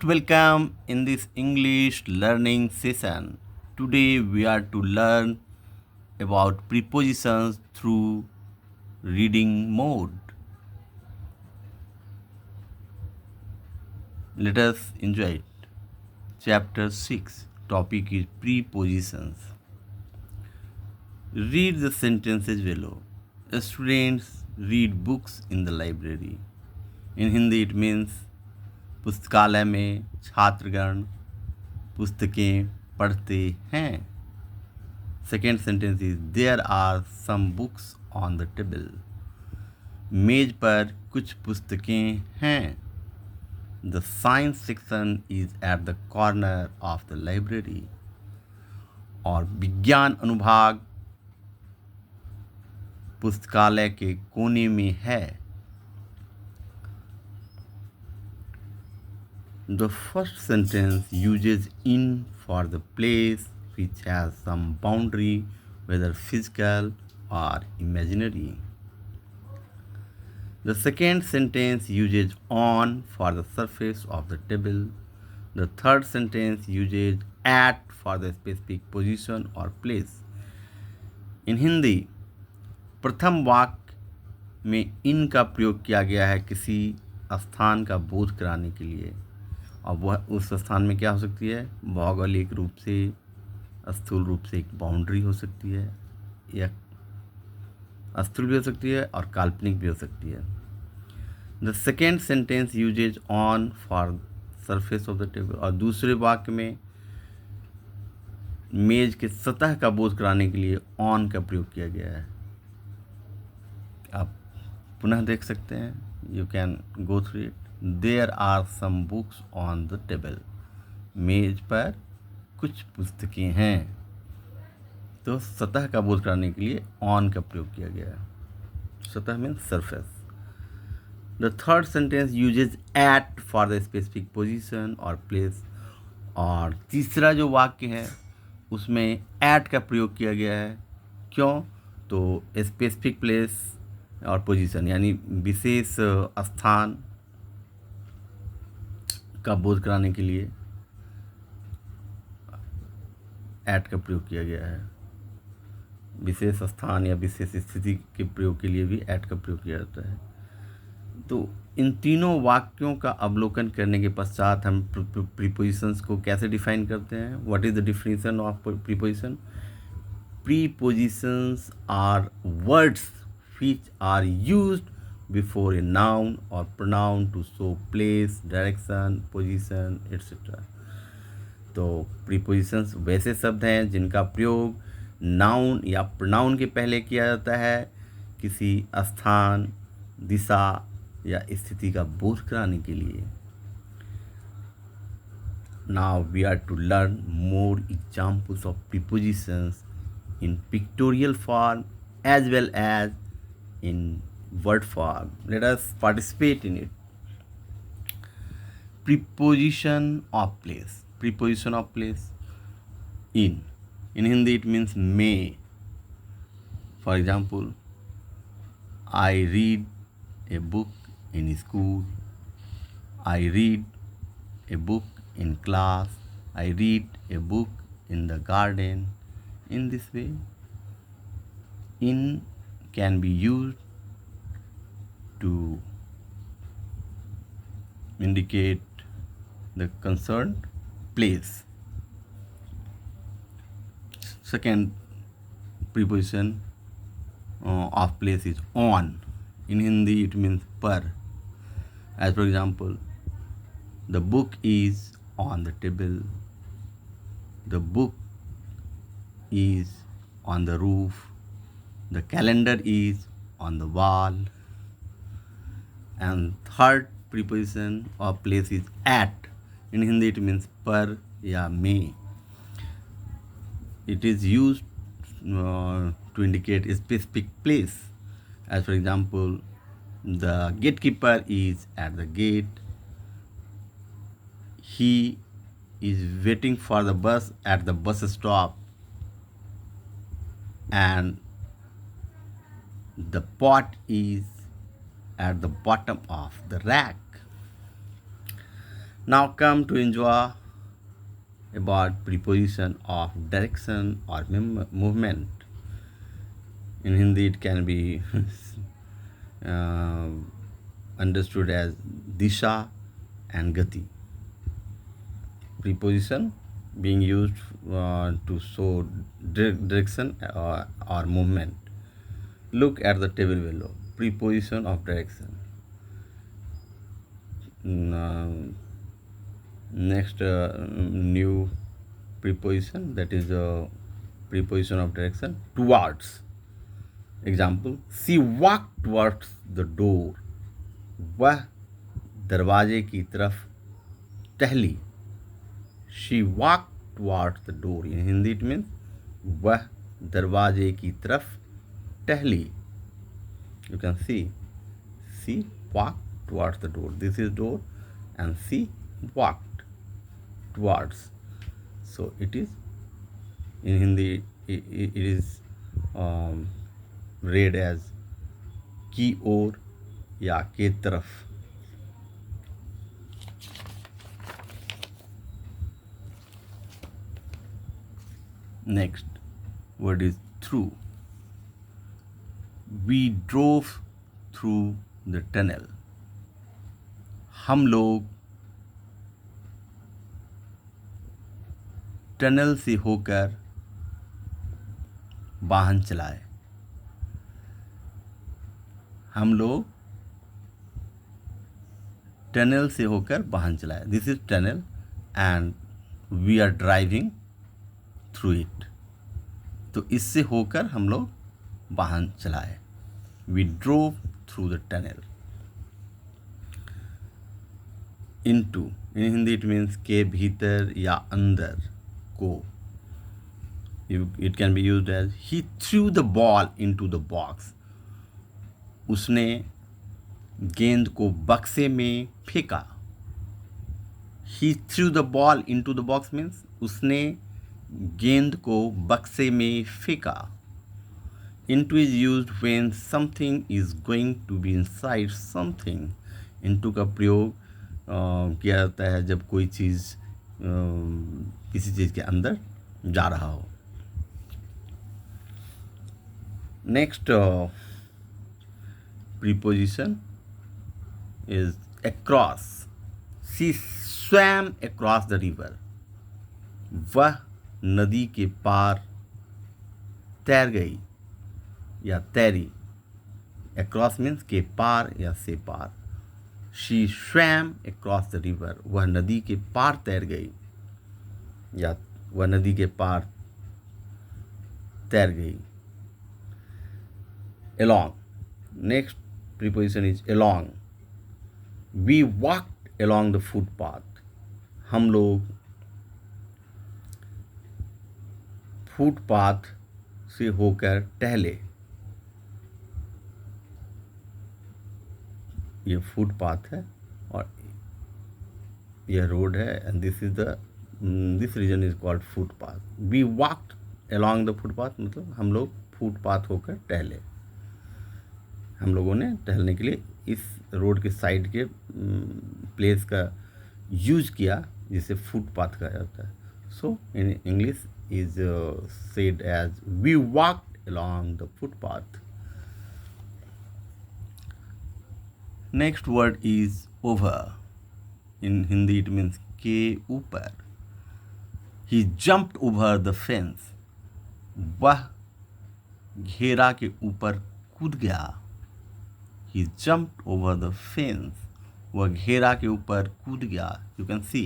Most welcome in this English learning session. Today we are to learn about prepositions through reading mode. Let us enjoy it. Chapter 6. Topic is prepositions. Read the sentences below. Students read books in the library. In Hindi it means पुस्तकालय में छात्रगण पुस्तकें पढ़ते हैं. Second sentence is there are some books on the table. मेज पर कुछ पुस्तकें हैं. The science section is at the corner of the library. और विज्ञान अनुभाग पुस्तकालय के कोने में है. The first sentence uses in for the place which has some boundary, whether physical or imaginary. The second sentence uses on for the surface of the table. The third sentence uses at for the specific position or place. In Hindi, प्रथम वाक्य में in का प्रयोग किया गया है किसी स्थान का बोध कराने के लिए. और वह उस स्थान में क्या हो सकती है? भौगोलिक रूप से, स्थूल रूप से एक बाउंड्री हो सकती है, या स्थूल भी हो सकती है और काल्पनिक भी हो सकती है. The second sentence uses on for surface of the table. और दूसरे वाक्य में मेज के सतह का बोध कराने के लिए ऑन का प्रयोग किया गया है. आप पुनः देख सकते हैं. You can go through it. There are some books on the table. मेज पर कुछ पुस्तकें हैं. तो सतह का बोध कराने के लिए ऑन का प्रयोग किया गया है. सतह mean surface. The third sentence uses at for the specific position और प्लेस. और तीसरा जो वाक्य है उसमें एट का प्रयोग किया गया है. क्यों? तो स्पेसिफिक प्लेस और पोजीशन यानी विशेष स्थान का बोध कराने के लिए एट का प्रयोग किया गया है. विशेष स्थान या विशेष स्थिति के प्रयोग के लिए भी एट का प्रयोग किया जाता है. तो इन तीनों वाक्यों का अवलोकन करने के पश्चात हम प्रीपोजिशंस को कैसे डिफाइन करते हैं. What is the definition of preposition? Prepositions are words which are used before a noun or pronoun to show place, direction, position, etc. तो prepositions वैसे शब्द हैं जिनका प्रयोग नाउन या प्रोनाउन के पहले किया जाता है किसी स्थान, दिशा या स्थिति का बोध कराने के लिए. Now we are to learn more examples of prepositions in pictorial form as well as in word form. Let us participate in it. Preposition of place. Preposition of place. In Hindi it means may. For example, I read a book in school. I read a book in class. I read a book in the garden. In this way, in can be used to indicate the concerned place. Second preposition of place is on. In Hindi it means par. As for example, the book is on the table. The book is on the roof. The calendar is on the wall. And third preposition of place is at. In Hindi it means par ya may. It is used to indicate a specific place. As for example, the gatekeeper is at the gate. He is waiting for the bus at the bus stop. And the pot is at the bottom of the rack. Now come to enjoy about preposition of direction or movement. In Hindi, it can be uh, understood as disha and gati. Preposition being used to show direction or movement. Look at the table below. Preposition of direction. Next, new preposition, that is preposition of direction, towards. Example, she walked towards the door. वह दरवाजे की तरफ टहली. She walked towards the door. In Hindi it means वह दरवाजे की तरफ टहली. You can see, she walked towards the door. This is door and she walked towards. So it is, in Hindi it is read as की ओर या के तरफ. Next word is through. We drove through the tunnel. हम लोग tunnel से होकर वाहन चलाए. हम लोग टनल से होकर वाहन चलाए. This is tunnel and we are driving through it. तो इससे होकर हम लोग वाहन चलाए. We drove through the tunnel. Into, in Hindi it means के भीतर या अंदर को. It can be used as he threw the ball into the box. उसने गेंद को बक्से में फेंका. He threw the ball into the box means उसने गेंद को बक्से में फेंका. Into is used when something is going to be inside something. Into का प्रयोग किया जाता है जब कोई चीज़ किसी चीज़ के अंदर जा रहा हो. Next preposition is across. She swam across the river. वह नदी के पार तैर गई या तैरी. Across means के पार या से पार. She swam across the river. वह नदी के पार तैर गई या वह नदी के पार तैर गई. Along. Next preposition is along. We walked along the footpath. हम लोग फुटपाथ से होकर टहले. ये फुटपाथ है और यह रोड है and this region is called footpath. We walked along the footpath मतलब हम लोग फुटपाथ होकर टहले. हम लोगों ने टहलने के लिए इस रोड के साइड के प्लेस का यूज़ किया जिसे फुटपाथ कहा जाता है. So in English is said as we walked along the footpath. Next word is over. In Hindi it means के ऊपर. He jumped over the fence. वह घेरा के ऊपर कूद गया. He jumped over the fence. वह घेरा के ऊपर कूद गया. You can see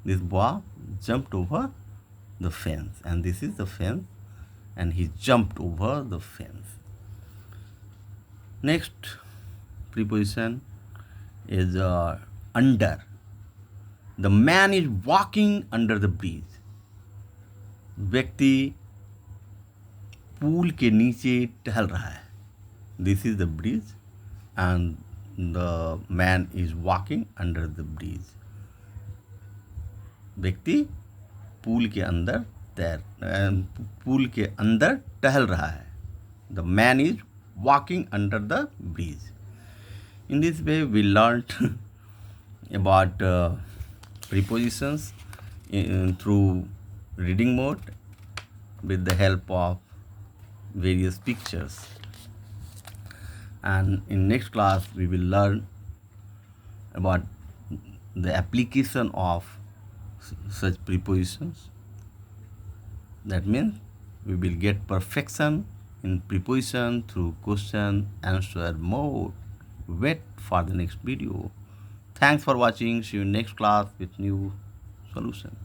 this boy jumped over the fence and this is the fence and he jumped over the fence. Next preposition is under. The man is walking under the bridge. व्यक्ति पुल के नीचे टहल रहा है. This is the bridge and the man is walking under the bridge. व्यक्ति पुल के अंदर टहल रहा है. The man is walking under the bridge. In this way we learned about prepositions through reading mode with the help of various pictures. And in next class we will learn about the application of such prepositions. That means we will get perfection in preposition through question answer mode. Wait for the next video. Thanks for watching. See you next class with new solution.